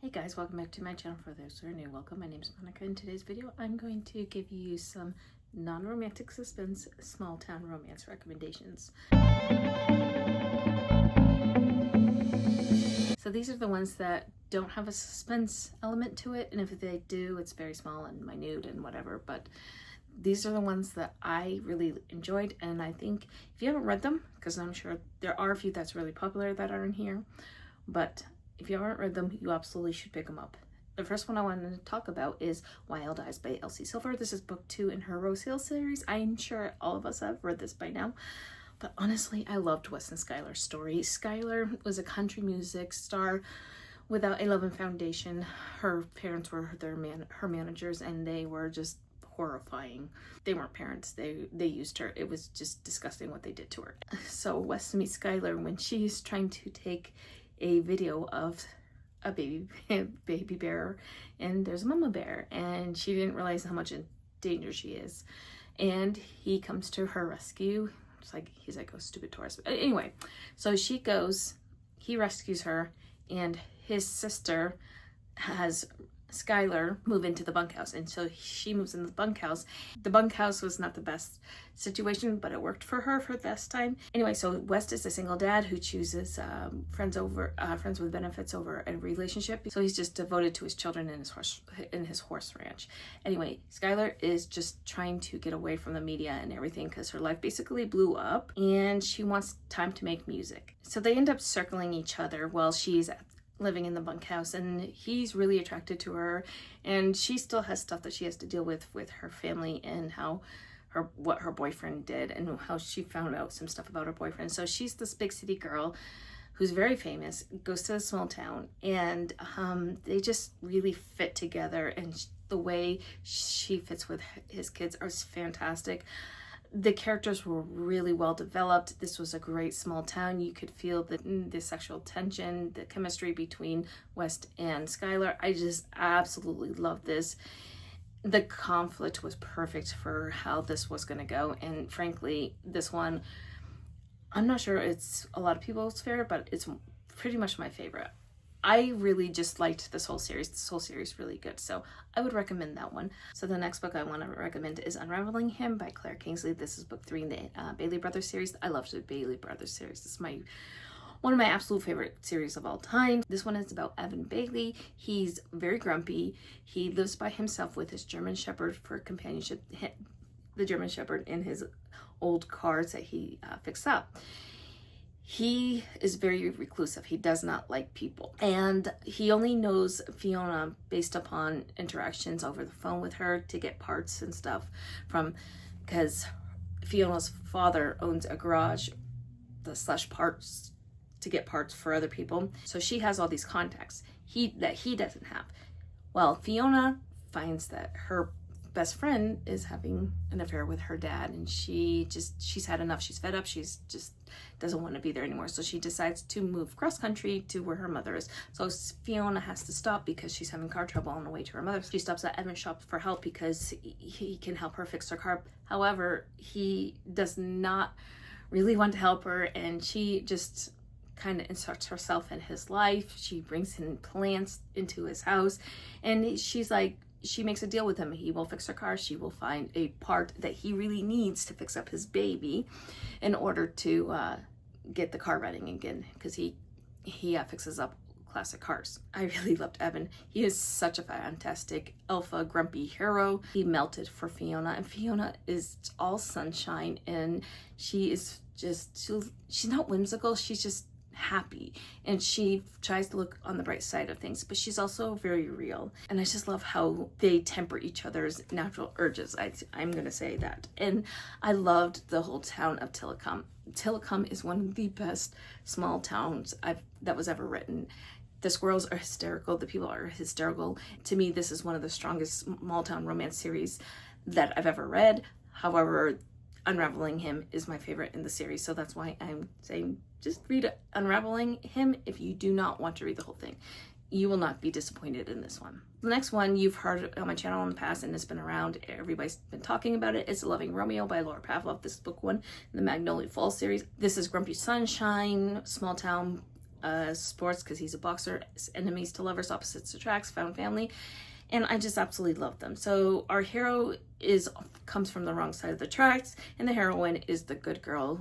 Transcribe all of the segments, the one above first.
Hey guys, welcome back to my channel. For those who are new, welcome. My name is Monica. In today's video, I'm going to give you some non-romantic suspense small town romance recommendations. So these are the ones that don't have a suspense element to it, and if they do, it's very small and minute and whatever, but these are the ones that I really enjoyed, and I think if you haven't read them, because I'm sure there are a few that's really popular that are in here, but if you haven't read them, you absolutely should pick them up. The first one I wanted to talk about is Wild Eyes by Elsie Silver. This is book 2 in her Rose Hill series. I'm sure all of us have read this by now, but honestly, I loved Wes and Skylar's story. Skylar was a country music star without a loving foundation. Her parents were her managers, and they were just horrifying. They weren't parents, they used her. It was just disgusting what they did to her. So Wes meets Skylar when she's trying to take a video of a baby bear, and there's a mama bear, and she didn't realize how much in danger she is, and he comes to her rescue. It's like he's like, oh, stupid tourist. But anyway, so she goes, he rescues her, and his sister has Skylar move into the bunkhouse, and so she moves in the bunkhouse. The bunkhouse was not the best situation, but it worked for her for this time. Anyway, so West is a single dad who chooses friends with benefits over a relationship. So he's just devoted to his children and his horse ranch. Anyway, Skylar is just trying to get away from the media and everything because her life basically blew up, and she wants time to make music. So they end up circling each other while she's living in the bunkhouse, and he's really attracted to her, and she still has stuff that she has to deal with her family and what her boyfriend did and how she found out some stuff about her boyfriend. So she's this big city girl who's very famous, goes to a small town, and they just really fit together, and the way she fits with his kids is fantastic. The characters were really well developed. This was a great small town. You could feel the sexual tension, the chemistry between West and Skylar. I just absolutely love this. The conflict was perfect for how this was going to go, and frankly, this one, I'm not sure it's a lot of people's favorite, but it's pretty much my favorite. I really just liked this whole series. This whole series is really good, so I would recommend that one. So the next book I want to recommend is Unraveling Him by Claire Kingsley. This is book 3 in the Bailey Brothers series. I love the Bailey Brothers series. This is one of my absolute favorite series of all time. This one is about Evan Bailey. He's very grumpy. He lives by himself with his German Shepherd for companionship. The German Shepherd in his old cars that he fixed up. He is very reclusive. He does not like people. And he only knows Fiona based upon interactions over the phone with her to get parts and stuff because Fiona's father owns a garage / parts to get parts for other people. So she has all these contacts that he doesn't have. Well, Fiona finds that her best friend is having an affair with her dad, and she's had enough. She's fed up. She's just doesn't want to be there anymore. So she decides to move cross country to where her mother is. So Fiona has to stop because she's having car trouble on the way to her mother. She stops at Evan's shop for help because he can help her fix her car. However, he does not really want to help her, and she just kind of inserts herself in his life. She brings in plants into his house, and she makes a deal with him. He will fix her car. She will find a part that he really needs to fix up his baby in order to get the car running again, because he fixes up classic cars. I really loved Evan. He is such a fantastic alpha grumpy hero. He melted for Fiona, and Fiona is all sunshine, and she's not whimsical. She's just happy, and she tries to look on the bright side of things, but she's also very real, and I just love how they temper each other's natural urges. I'm gonna say that. And I loved the whole town of Tillicum. Tillicum is one of the best small towns that was ever written. The squirrels are hysterical. The people are hysterical. To me, this is one of the strongest small town romance series that I've ever read. However, Unraveling Him is my favorite in the series, so that's why I'm saying just read Unraveling Him if you do not want to read the whole thing. You will not be disappointed in this one. The next one you've heard on my channel in the past, and it's been around. Everybody's been talking about it. It's Loving Romeo by Laura Pavlov. This is book 1 in the Magnolia Falls series. This is grumpy sunshine, small town sports because he's a boxer. Enemies to lovers, opposites attracts, found family. And I just absolutely love them. So our hero comes from the wrong side of the tracks, and the heroine is the good girl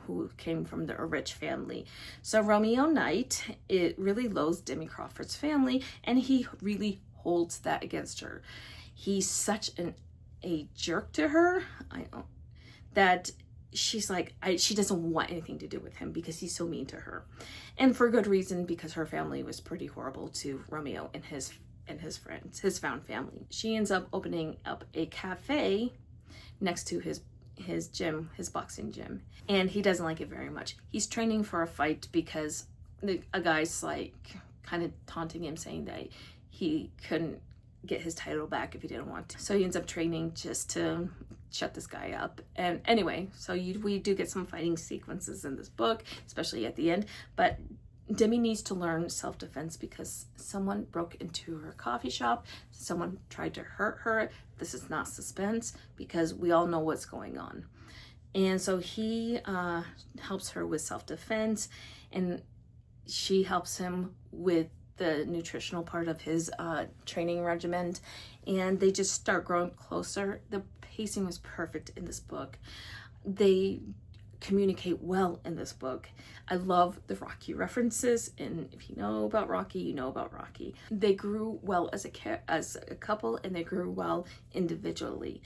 who came from a rich family. So Romeo Knight, it really loathes Demi Crawford's family, and he really holds that against her. He's such a jerk to her, that she's like, she doesn't want anything to do with him because he's so mean to her. And for good reason, because her family was pretty horrible to Romeo and his friends, his found family. She ends up opening up a cafe next to his gym, his boxing gym. And he doesn't like it very much. He's training for a fight because a guy's like kind of taunting him, saying that he couldn't get his title back if he didn't want to. So he ends up training just to shut this guy up. And anyway, so we do get some fighting sequences in this book, especially at the end. But Demi needs to learn self-defense because someone broke into her coffee shop. Someone tried to hurt her. This is not suspense because we all know what's going on. And so he helps her with self-defense, and she helps him with the nutritional part of his training regimen. And they just start growing closer. The pacing was perfect in this book. They communicate well in this book. I love the Rocky references, and if you know about Rocky, you know about Rocky. They grew well as a couple, and they grew well individually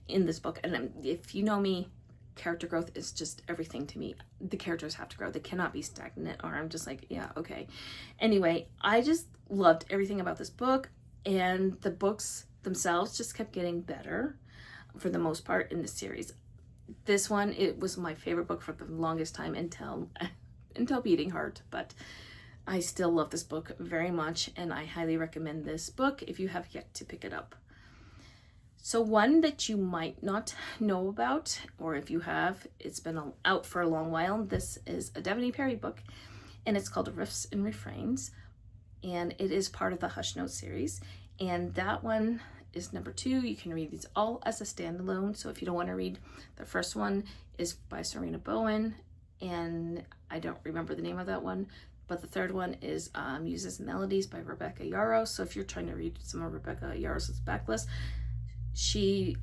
in this book. And if you know me, character growth is just everything to me. The characters have to grow. They cannot be stagnant, or I'm just like, yeah, okay. Anyway, I just loved everything about this book, and the books themselves just kept getting better for the most part in the series. This one, it was my favorite book for the longest time until Beating Heart, but I still love this book very much, and I highly recommend this book if you have yet to pick it up. So one that you might not know about, or if you have, it's been out for a long while. This is a Devoney Perry book, and it's called Riffs and Refrains, and it is part of the Hush Notes series, and that one is number 2. You can read these all as a standalone. So if you don't want to read, the first one is by Serena Bowen, and I don't remember the name of that one, but the third one is Muses and Melodies by Rebecca Yarros. So if you're trying to read some of Rebecca Yarros' backlist, she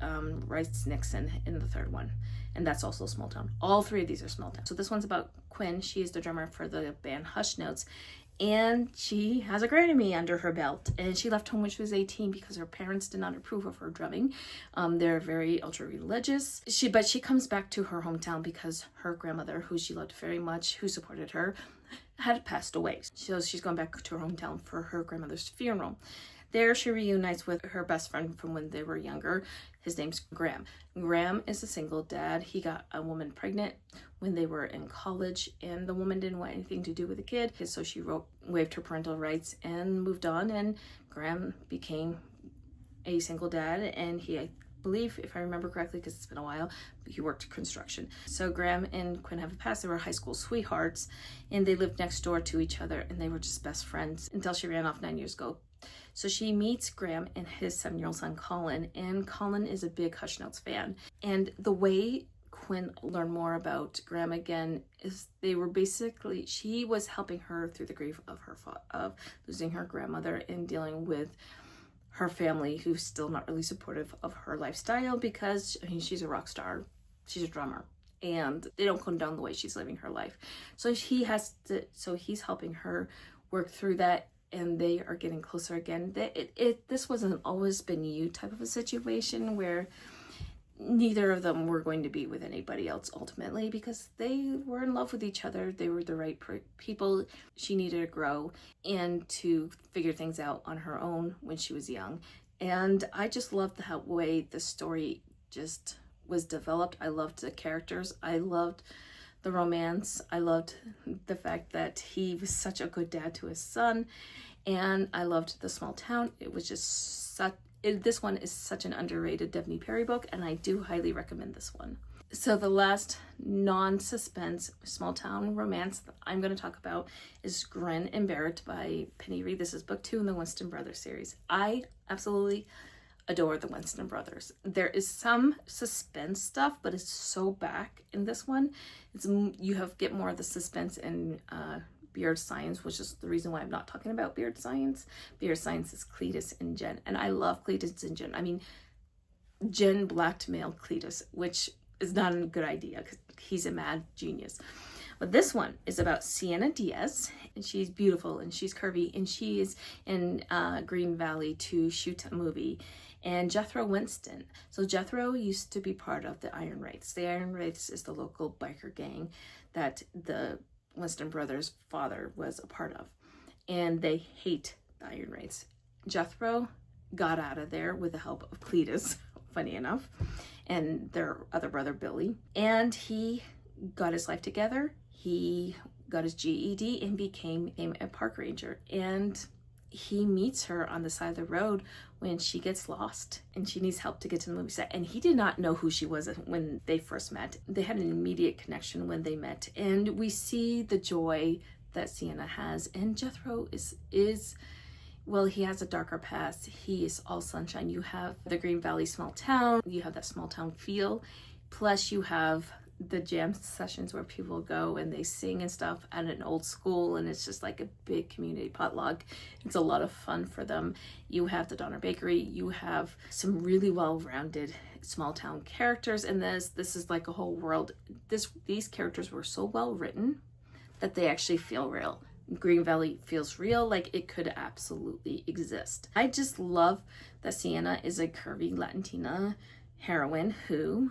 writes Nixon in the third one, and that's also Small Town. All 3 of these are Small Town. So this one's about Quinn. She is the drummer for the band Hush Notes, and she has a Grammy under her belt, and she left home when she was 18 because her parents did not approve of her drumming. They're very ultra religious. But she comes back to her hometown because her grandmother, who she loved very much, who supported her, had passed away. So she's going back to her hometown for her grandmother's funeral. There she reunites with her best friend from when they were younger. His name's Graham. Graham is a single dad. He got a woman pregnant when they were in college, and the woman didn't want anything to do with the kid, so she waived her parental rights and moved on, and Graham became a single dad, and he, I believe, if I remember correctly, because it's been a while, he worked construction. So Graham and Quinn have a past. They were high school sweethearts, and they lived next door to each other, and they were just best friends until she ran off 9 years ago. So she meets Graham and his 7-year-old son, Colin, and Colin is a big Hush Notes fan. And the way Quinn learned more about Graham again is she was helping her through the grief of losing her grandmother and dealing with her family, who's still not really supportive of her lifestyle because, I mean, she's a rock star, she's a drummer, and they don't condone the way she's living her life. So he's helping her work through that, and they are getting closer again. This wasn't always been you type of a situation where neither of them were going to be with anybody else ultimately because they were in love with each other. They were the right people. She needed to grow and to figure things out on her own when she was young. And I just loved the way the story just was developed. I loved the characters. I loved the romance. I loved the fact that he was such a good dad to his son. And I loved the small town. It was just this one is such an underrated Devoney Perry book, and I do highly recommend this one. So the last non-suspense small town romance that I'm going to talk about is Grin and Barrett by Penny Reid. This is book 2 in the Winston Brothers series. I absolutely adore the Winston Brothers. There is some suspense stuff, but it's so back in this one. You get more of the suspense and Beard Science, which is the reason why I'm not talking about Beard Science. Beard Science is Cletus and Jen, and I love Cletus and Jen. I mean, Jen blackmailed Cletus, which is not a good idea because he's a mad genius. But this one is about Sienna Diaz, and she's beautiful and she's curvy, and she is in Green Valley to shoot a movie. And Jethro Winston. So Jethro used to be part of the Iron Wraiths. The Iron Wraiths is the local biker gang that the Winston brothers' father was a part of. And they hate the Iron Wraiths. Jethro got out of there with the help of Cletus, funny enough, and their other brother Billy. And he got his life together. He got his GED and became a park ranger. And he meets her on the side of the road when she gets lost and she needs help to get to the movie set. And he did not know who she was when they first met. They had an immediate connection when they met. And we see the joy that Sienna has. And Jethro is well, he has a darker past. He is all sunshine. You have the Green Valley small town. You have that small town feel. Plus you have the jam sessions where people go and they sing and stuff at an old school, and it's just like a big community potluck. It's a lot of fun for them. You have the Donner Bakery. You have some really well-rounded small town characters in this. This is like a whole world. These characters were so well written that they actually feel real. Green Valley feels real, like it could absolutely exist. I just love that Sienna is a curvy Latina heroine who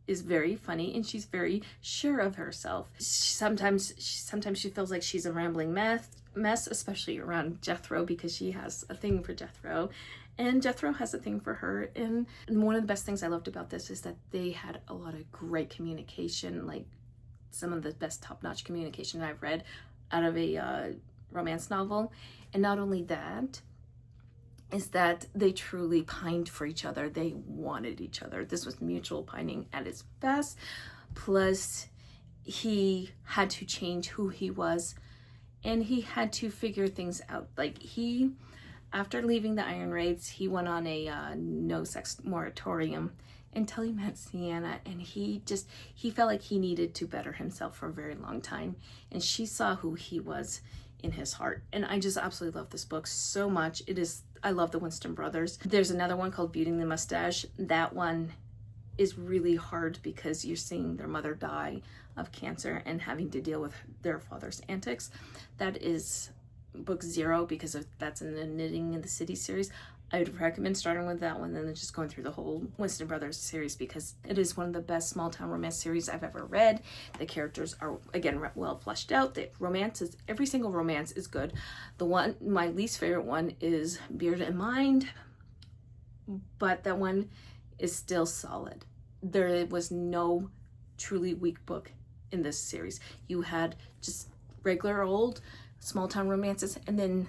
is very funny, and she's very sure of herself. Sometimes she feels like she's a rambling mess, especially around Jethro, because she has a thing for Jethro, and Jethro has a thing for her. And one of the best things I loved about this is that they had a lot of great communication, like some of the best top-notch communication I've read out of a romance novel. And not only that, is that they truly pined for each other. They wanted each other. This was mutual pining at its best. Plus, he had to change who he was, and he had to figure things out. Like after leaving the Iron Wraiths, he went on a no-sex moratorium until he met Sienna, and he felt like he needed to better himself for a very long time, and she saw who he was in his heart. And I just absolutely love this book so much. I love the Winston brothers. There's another one called Beauty and the Mustache. That one is really hard because you're seeing their mother die of cancer and having to deal with their father's antics. That is book 0 because that's in the Knitting in the City series. I would recommend starting with that one and then just going through the whole Winston Brothers series because it is one of the best small town romance series I've ever read. The characters are, again, well fleshed out. Every single romance is good. My least favorite one is Beard and Mind, but that one is still solid. There was no truly weak book in this series. You had just regular old small town romances, and then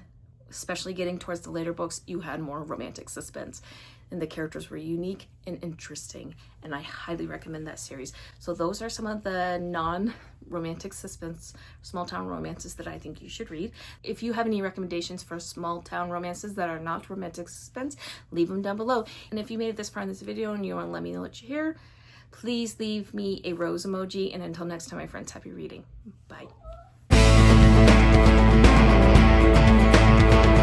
especially getting towards the later books, you had more romantic suspense, and the characters were unique and interesting, and I highly recommend that series. So those are some of the non-romantic suspense small town romances that I think you should read. If you have any recommendations for small town romances that are not romantic suspense, leave them down below. And if you made it this far in this video and you want to let me know what you hear, please leave me a rose emoji, and until next time, my friends, happy reading. Bye.